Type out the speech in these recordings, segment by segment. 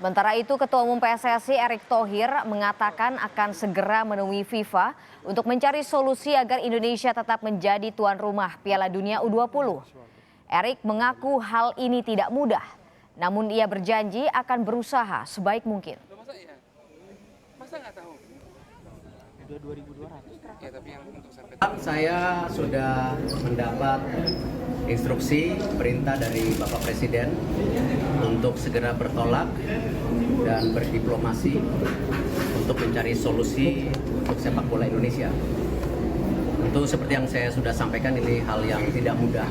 Sementara itu, Ketua Umum PSSI Erick Thohir mengatakan akan segera menemui FIFA untuk mencari solusi agar Indonesia tetap menjadi tuan rumah Piala Dunia U20. Erick mengaku hal ini tidak mudah, namun ia berjanji akan berusaha sebaik mungkin. Saya sudah mendapat instruksi perintah dari Bapak Presiden untuk segera bertolak dan berdiplomasi untuk mencari solusi untuk sepak bola Indonesia. Tentu seperti yang saya sudah sampaikan, ini hal yang tidak mudah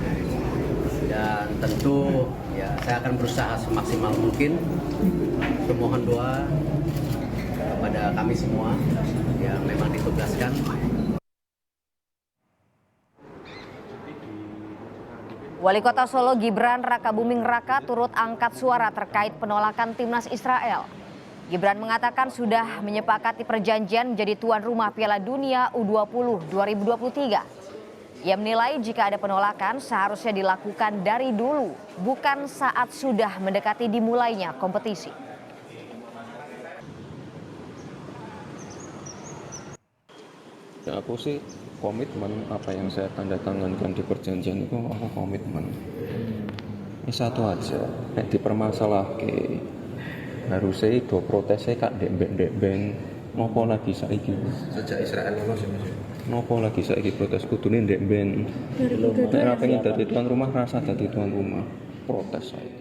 dan tentu ya saya akan berusaha semaksimal mungkin. Mohon doa kepada kami semua yang memang ditugaskan. Wali Kota Solo Gibran Rakabuming Raka turut angkat suara terkait penolakan timnas Israel. Gibran mengatakan sudah menyepakati perjanjian menjadi tuan rumah Piala Dunia U20 2023. Ia menilai jika ada penolakan seharusnya dilakukan dari dulu, bukan saat sudah mendekati dimulainya kompetisi. Aku sih komitmen apa yang saya tanda tangankan di perjanjian itu aku komitmen. Ini satu aja, dipermasalahke. Harusnya itu protesnya kak dek-dek nopo lagi saiki. Sejak Israel lolos ya Mas. Nopo lagi saiki protes kudune ndek ben. Nek ora pengen dadi tuan rumah rasa dadi tuan rumah. Protes saiki.